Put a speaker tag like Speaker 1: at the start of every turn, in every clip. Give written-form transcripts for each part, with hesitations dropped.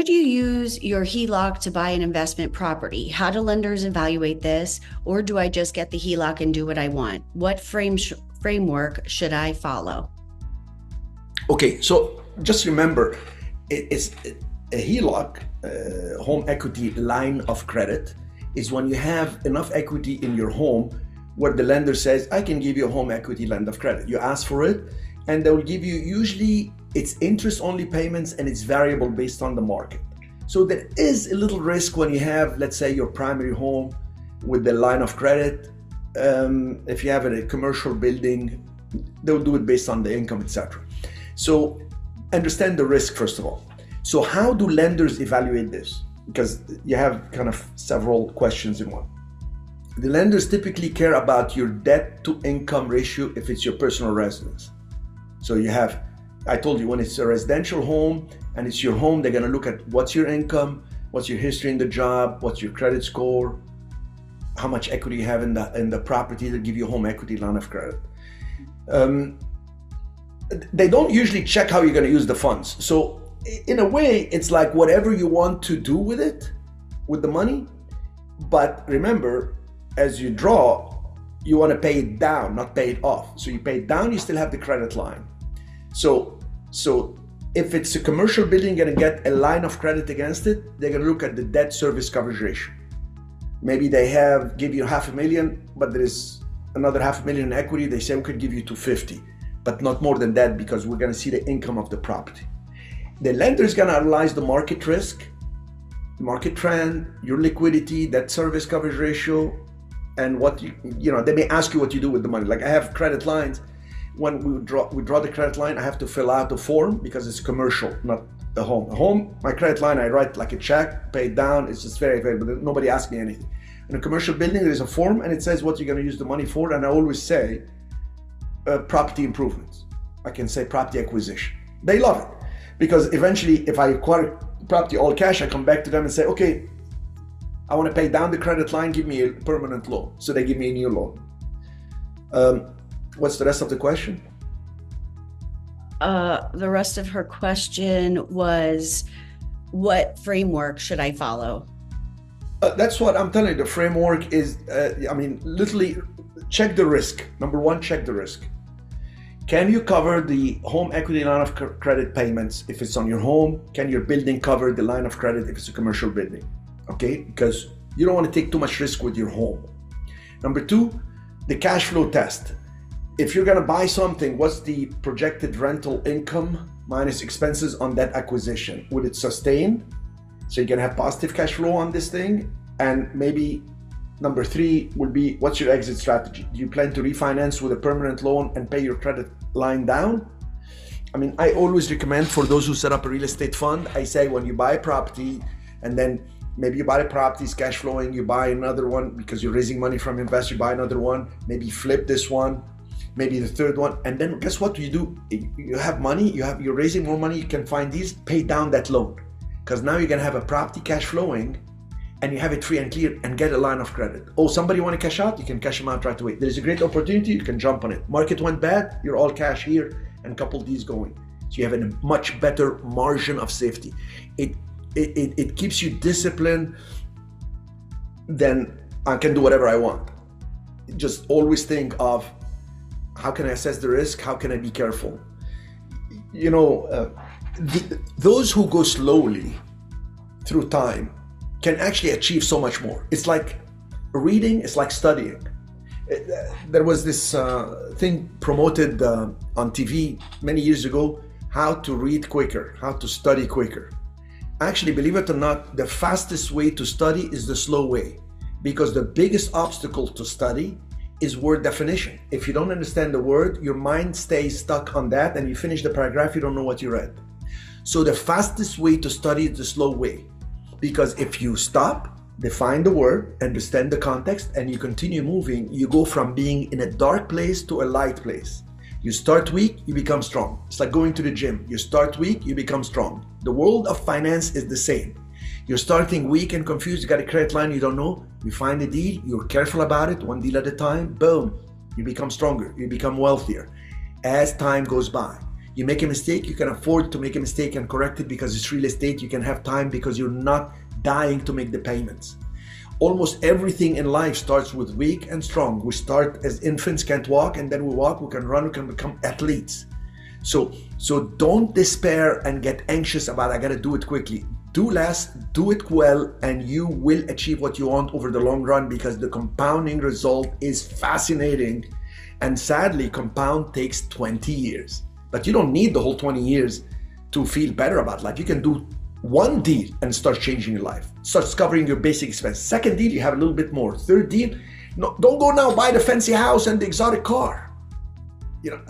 Speaker 1: Should you use your HELOC to buy an investment property? How do lenders evaluate this? Or do I just get the HELOC and do what I want? What framework should I follow?
Speaker 2: Okay, so just remember, it's a HELOC, home equity line of credit, is when you have enough equity in your home where the lender says, I can give you a home equity line of credit. You ask for it, and they will give you, usually it's interest-only payments and it's variable based on the market. So there is a little risk when you have, let's say, your primary home with the line of credit. If you have a commercial building, they'll do it based on the income, etc. So understand the risk, first of all. So how do lenders evaluate this? Because you have kind of several questions in one. The lenders typically care about your debt to income ratio if it's your personal residence. So you have, I told you, when it's a residential home and it's your home, they're going to look at what's your income, what's your history in the job, what's your credit score, how much equity you have in the property. They'll give you a home equity line of credit. They don't usually check how you're going to use the funds. So in a way, it's like whatever you want to do with it, with the money. But remember, as you draw, you want to pay it down, not pay it off. So you pay it down, you still have the credit line. So if it's a commercial building, you're going to get a line of credit against it, they're going to look at the debt service coverage ratio. Maybe they give you $500,000, but there is another $500,000 in equity. They say we could give you $250,000, but not more than that, because we're going to see the income of the property. The lender is going to analyze the market risk, the market trend, your liquidity, debt service coverage ratio, and what they may ask you what you do with the money. Like I have credit lines. When we draw the credit line, I have to fill out a form because it's commercial, not the home. A home, my credit line, I write like a check, pay it down. It's just very, very, but nobody asks me anything. In a commercial building, there is a form and it says what you're going to use the money for. And I always say property improvements. I can say property acquisition. They love it because eventually if I acquire property all cash, I come back to them and say, okay, I want to pay down the credit line, give me a permanent loan. So they give me a new loan. What's the rest of the question?
Speaker 1: The rest of her question was, what framework should I follow?
Speaker 2: That's what I'm telling you. The framework is, literally check the risk. Number one, check the risk. Can you cover the home equity line of credit payments if it's on your home? Can your building cover the line of credit if it's a commercial building? Okay, because you don't want to take too much risk with your home. Number two, the cash flow test. If you're going to buy something, what's the projected rental income minus expenses on that acquisition? Would it sustain? So you're going to have positive cash flow on this thing. And maybe number three would be, what's your exit strategy? Do you plan to refinance with a permanent loan and pay your credit line down? I always recommend for those who set up a real estate fund, I say when you buy a property and then maybe you buy the properties cash flowing, you buy another one because you're raising money from investors, you buy another one, maybe flip this one, maybe the third one, and then guess what you do? You have money, you're raising more money, you can find these, pay down that loan. Because now you're gonna have a property cash flowing and you have it free and clear and get a line of credit. Oh, somebody wanna cash out? You can cash them out right away. There's a great opportunity, you can jump on it. Market went bad, you're all cash here and couple these going. So you have a much better margin of safety. It keeps you disciplined. Then I can do whatever I want. Just always think of, how can I assess the risk? How can I be careful? Those who go slowly through time can actually achieve so much more. It's like reading, it's like studying. There was this thing promoted on TV many years ago, how to read quicker, how to study quicker. Actually, believe it or not, the fastest way to study is the slow way, because the biggest obstacle to study is word definition. If you don't understand the word, your mind stays stuck on that and you finish the paragraph, you don't know what you read. So the fastest way to study is the slow way, because if you stop, define the word, understand the context, and you continue moving, you go from being in a dark place to a light place. You start weak, you become strong. It's like going to the gym. You start weak, you become strong. The world of finance is the same. You're starting weak and confused, you got a credit line you don't know, you find a deal, you're careful about it, one deal at a time, boom, you become stronger, you become wealthier. As time goes by, You make a mistake, you can afford to make a mistake and correct it because it's real estate. You can have time because you're not dying to make the payments. Almost everything in life starts with weak and strong. We start as infants, can't walk, and then we walk, we can run, we can become athletes. So don't despair and get anxious about, I gotta do it quickly. Do less, do it well, and you will achieve what you want over the long run, because the compounding result is fascinating. And sadly, compound takes 20 years. But you don't need the whole 20 years to feel better about life. You can do one deal and start changing your life. Starts covering your basic expenses. Second deal, you have a little bit more. Third deal, no, don't go now buy the fancy house and the exotic car. You know,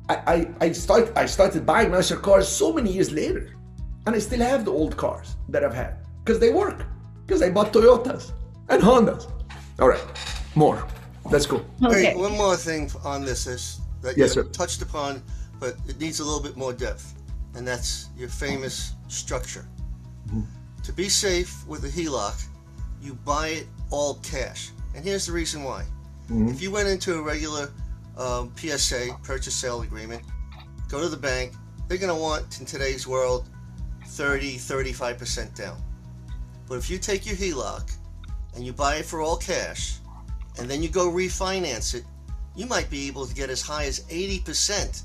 Speaker 2: I started buying nicer cars so many years later, and I still have the old cars that I've had because they work, because I bought Toyotas and Hondas. All right, more. Let's go.
Speaker 3: Okay. Hey, one more thing on this is that
Speaker 2: yes,
Speaker 3: you
Speaker 2: sir.
Speaker 3: touched upon, but it needs a little bit more depth, and that's your famous structure. Mm-hmm. To be safe with a HELOC, you buy it all cash. And here's the reason why. Mm-hmm. If you went into a regular PSA, purchase sale agreement, go to the bank, they're going to want, in today's world, 30-35% down. But if you take your HELOC and you buy it for all cash, and then you go refinance it, you might be able to get as high as 80%.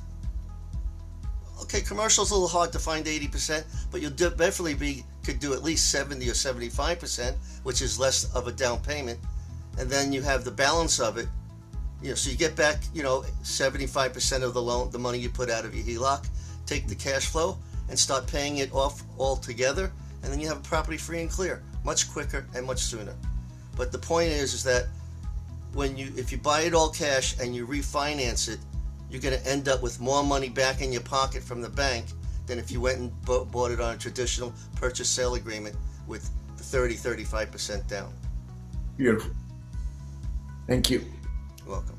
Speaker 3: Okay, commercial's a little hard to find 80%, but you'll definitely could do at least 70 or 75%, which is less of a down payment. And then you have the balance of it, so you get back, 75% of the loan, the money you put out of your HELOC, take the cash flow and start paying it off altogether, and then you have a property free and clear, much quicker and much sooner. But the point is that if you buy it all cash and you refinance it, you're going to end up with more money back in your pocket from the bank than if you went and bought it on a traditional purchase sale agreement with the 30-35% down.
Speaker 2: Beautiful. Thank you.
Speaker 3: You're welcome.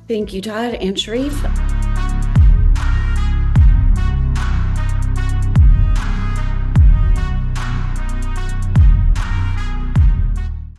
Speaker 1: Thank you, Todd and Sharif.